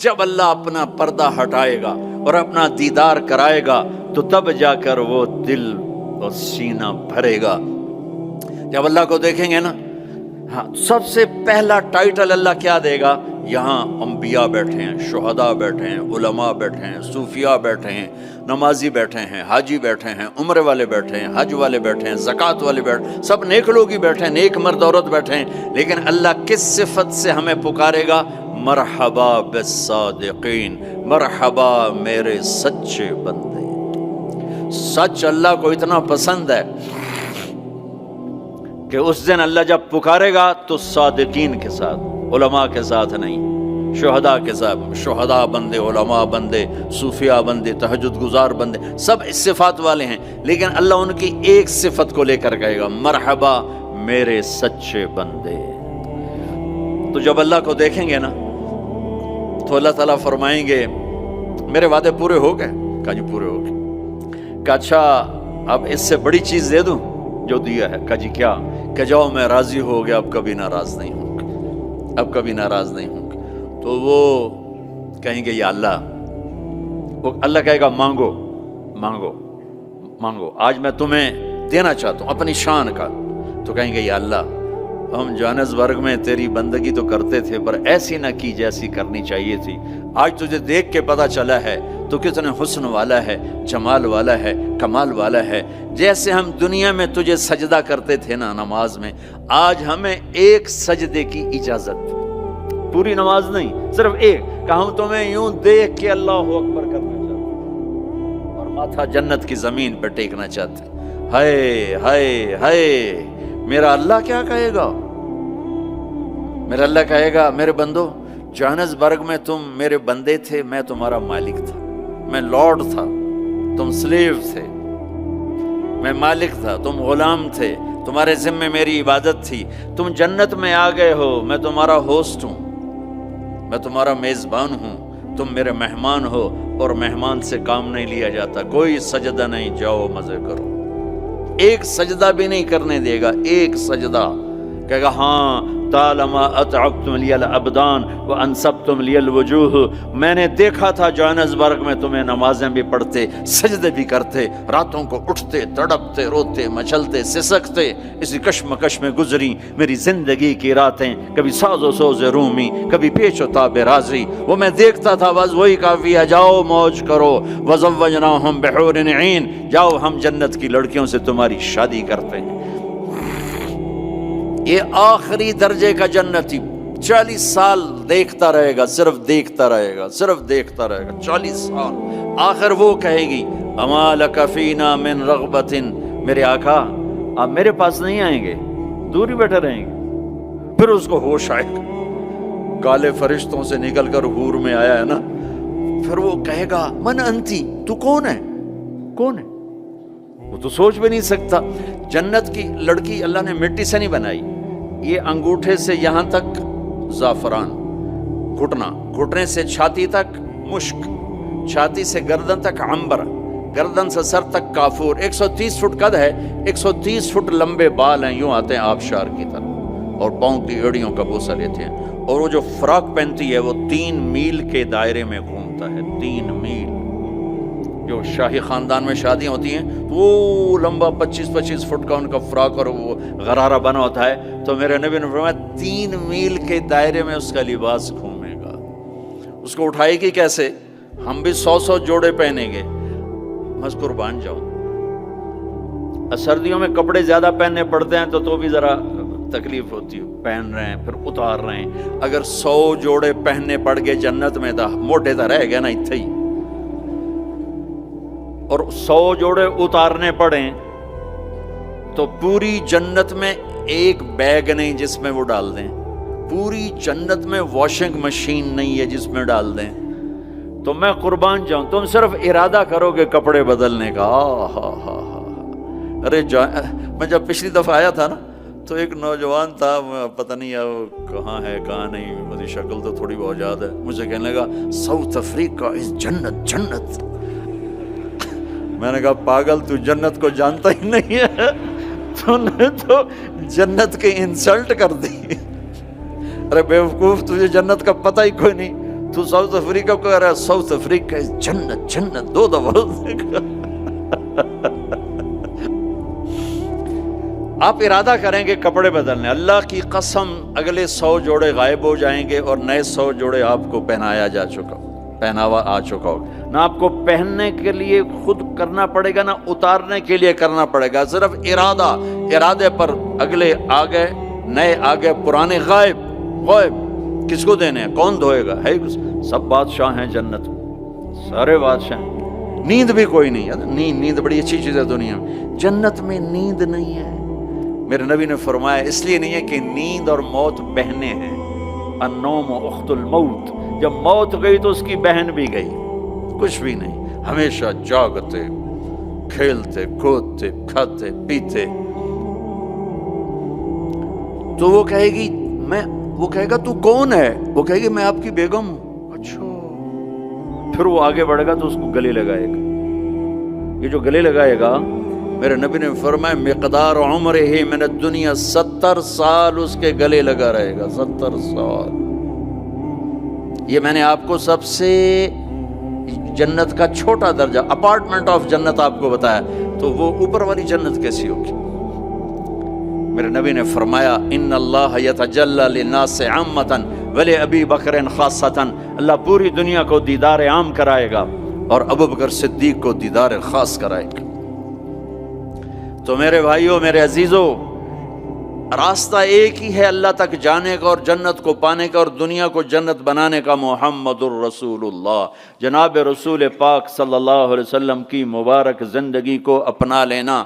جب اللہ اپنا پردہ ہٹائے گا اور اپنا دیدار کرائے گا تو تب جا کر وہ دل اور سینہ بھرے گا۔ جب اللہ کو دیکھیں گے نا، ہاں، سب سے پہلا ٹائٹل اللہ کیا دے گا؟ یہاں انبیاء بیٹھے ہیں، شہداء بیٹھے ہیں، علماء بیٹھے ہیں، صوفیاء بیٹھے ہیں، نمازی بیٹھے ہیں، حاجی بیٹھے ہیں، عمرے والے بیٹھے ہیں، حج والے بیٹھے ہیں، زکوٰۃ والے بیٹھے ہیں، سب نیک لوگ ہی بیٹھے ہیں، نیک مرد عورت بیٹھے ہیں۔ لیکن اللہ کس صفت سے ہمیں پکارے گا؟ مرحبا بالصادقین، مرحبا میرے سچے بندے۔ سچ اللہ کو اتنا پسند ہے کہ اس دن اللہ جب پکارے گا تو صادقین کے ساتھ، علماء کے ساتھ نہیں، شہداء کے ساتھ۔ شہداء بندے، علماء بندے، صوفیاء بندے، تہجد گزار بندے، سب اس صفات والے ہیں، لیکن اللہ ان کی ایک صفت کو لے کر کہے گا، مرحبا میرے سچے بندے۔ تو جب اللہ کو دیکھیں گے نا تو اللہ تعالیٰ فرمائیں گے میرے وعدے پورے ہو گئے؟ کہا جی پورے ہو گئے۔ کہا اچھا اب اس سے بڑی چیز دے دوں جو دیا ہے؟ کہا جی کیا؟ کہ جاؤ میں راضی ہو گیا، اب کبھی ناراض نہیں ہوں گے، اب کبھی ناراض نہیں ہوں گے۔ تو وہ کہیں گے یا اللہ، وہ اللہ کہے گا مانگو مانگو مانگو، آج میں تمہیں دینا چاہتا ہوں اپنی شان کا۔ تو کہیں گے یا اللہ ہم جوہانسبرگ میں تیری بندگی تو کرتے تھے پر ایسی نہ کی جیسی کرنی چاہیے تھی، آج تجھے دیکھ کے پتہ چلا ہے تو کتنے حسن والا ہے، جمال والا ہے، کمال والا ہے۔ جیسے ہم دنیا میں تجھے سجدہ کرتے تھے نا نماز میں، آج ہمیں ایک سجدے کی اجازت، پوری نماز نہیں، صرف ایک، کہ ہم تمہیں یوں دیکھ کے اللہ اکبر کرنا چاہتے اور ماتھا جنت کی زمین پہ ٹیکنا چاہتے۔ ہائے ہائے ہائے، میرا اللہ کیا کہے گا؟ میرا اللہ کہے گا میرے بندو، جوہانسبرگ میں تم میرے بندے تھے، میں تمہارا مالک تھا، میں لارڈ تھا، تم سلیو تھے، میں مالک تھا، تم غلام تھے، تمہارے ذمے میری عبادت تھی۔ تم جنت میں آ گئے ہو، میں تمہارا ہوسٹ ہوں، میں تمہارا میزبان ہوں، تم میرے مہمان ہو، اور مہمان سے کام نہیں لیا جاتا، کوئی سجدہ نہیں، جاؤ مزے کرو۔ ایک سجدہ بھی نہیں کرنے دے گا، ایک سجدہ کہے گا ہاں طالما اتعبتم لی الابدان وانصبتم لی الوجوہ، میں نے دیکھا تھا جوہانسبرگ میں تمہیں نمازیں بھی پڑھتے، سجدے بھی کرتے، راتوں کو اٹھتے، تڑپتے، روتے، مچلتے، سسکتے، اسی کشمکش میں گزری میری زندگی کی راتیں، کبھی ساز و سوز رومی، کبھی پیچ و تاب رازی، وہ میں دیکھتا تھا، بس وہی کافی ہے، جاؤ موج کرو، وزوجناہم بحور عین، جاؤ ہم جنت کی لڑکیوں سے تمہاری شادی کرتے ہیں۔ یہ آخری درجے کا جنتی 40 سال دیکھتا رہے گا، صرف دیکھتا رہے گا، صرف دیکھتا رہے گا 40 سال۔ آخر وہ کہے گی اما لک فینا من رغبت، میرے آقا آپ میرے پاس نہیں آئیں گے، دور ہی بیٹھے رہیں گے۔ پھر اس کو ہوش آئے گا، کالے فرشتوں سے نکل کر حور میں آیا ہے نا، پھر وہ کہے گا من انتی، تو کون ہے؟ کون ہے؟ وہ تو سوچ بھی نہیں سکتا۔ جنت کی لڑکی اللہ نے مٹی سے نہیں بنائی، یہ انگوٹھے سے یہاں تک زعفران، گھٹنا، گھٹنے سے چھاتی تک مشک، چھاتی سے گردن تک عنبر، گردن سے سر تک کافور، 130 فٹ قد ہے، 130 فٹ لمبے بال ہیں، یوں آتے ہیں آبشار کی طرح، اور پاؤں کی ایڑیوں کا بوسہ لیتے ہیں، اور وہ جو فراک پہنتی ہے وہ 3 میل کے دائرے میں گھومتا ہے، 3 میل۔ جو شاہی خاندان میں شادیاں ہوتی ہیں وہ لمبا 25-25 فٹ کا ان کا فراک اور وہ غرارہ بنا ہوتا ہے، تو میرے نبی نے فرمایا 3 میل کے دائرے میں اس کا لباس گھومے گا۔ اس کو اٹھائے گی کیسے؟ ہم بھی 100 جوڑے پہنیں گے، بس قربان جاؤ۔ سردیوں میں کپڑے زیادہ پہننے پڑتے ہیں تو بھی ذرا تکلیف ہوتی ہے، پہن رہے ہیں پھر اتار رہے ہیں۔ اگر 100 جوڑے پہننے پڑ گئے جنت میں تو موٹے تو رہ گئے نا اتھے ہی، اور 100 جوڑے اتارنے پڑیں تو پوری جنت میں ایک بیگ نہیں جس میں وہ ڈال دیں، پوری جنت میں واشنگ مشین نہیں ہے جس میں ڈال دیں۔ تو میں قربان جاؤں، تم صرف ارادہ کرو گے کپڑے بدلنے کا، ارے میں جب پچھلی دفعہ آیا تھا نا تو ایک نوجوان تھا، پتہ نہیں وہ کہاں ہے کہاں نہیں، میری شکل تو تھوڑی بہت یاد ہے، مجھے کہنے لگا ساؤتھ افریقہ از جنت جنت۔ میں نے کہا پاگل تو جنت کو جانتا ہی نہیں ہے، تو نے تو جنت کی انسلٹ کر دی۔ ارے بیوقوف، تجھے جنت کا پتہ ہی کوئی نہیں، تو ساؤتھ افریقہ کو کہہ رہا ہے ساؤتھ افریقہ جنت جنت 2 دفعہ آپ ارادہ کریں گے کپڑے بدلنے، اللہ کی قسم اگلے 100 جوڑے غائب ہو جائیں گے اور نئے 100 جوڑے آپ کو پہناوا آ چکا ہوگا۔ نہ آپ کو پہننے کے لیے خود کرنا پڑے گا، نہ اتارنے کے لیے کرنا پڑے گا، صرف ارادے پر اگلے آ گئے، نئے آ گئے، پرانے غائب۔ کس کو دینے ہیں؟ کون دھوئے گا؟ ہے سب بادشاہ ہیں جنت، سارے بادشاہ ہیں۔ نیند بھی کوئی نہیں ہے، نیند بڑی اچھی چیز ہے دنیا میں، جنت میں نیند نہیں ہے۔ میرے نبی نے فرمایا اس لیے نہیں ہے کہ نیند اور موت بہنیں ہیں، النوم اخت الموت، جب موت گئی تو اس کی بہن بھی گئی، کچھ بھی نہیں، ہمیشہ جاگتے، کھیلتے کودتے، کھاتے پیتے۔ تو وہ کہے گی وہ کہے گا تو کون ہے؟ وہ کہے گی میں آپ کی بیگم ہوں۔ اچھا، پھر وہ آگے بڑھے گا تو اس کو گلے لگائے گا۔ یہ جو گلے لگائے گا، میرے نبی نے فرمایا مقدار عمرہ من الدنیا 70 سال اس کے گلے لگا رہے گا، 70 سال۔ یہ میں نے آپ کو سب سے جنت کا چھوٹا درجہ، اپارٹمنٹ آف جنت آپ کو بتایا، تو وہ اوپر والی جنت کیسی ہوگی؟ میرے نبی نے فرمایا ان اللہ یتجلی للناس عامۃ ولابی بکر خاصۃ، اللہ پوری دنیا کو دیدار عام کرائے گا اور ابو بکر صدیق کو دیدار خاص کرائے گا۔ تو میرے بھائیوں، میرے عزیزوں، راستہ ایک ہی ہے اللہ تک جانے کا اور جنت کو پانے کا اور دنیا کو جنت بنانے کا، محمد الرسول اللہ، جناب رسول پاک صلی اللہ علیہ وسلم کی مبارک زندگی کو اپنا لینا۔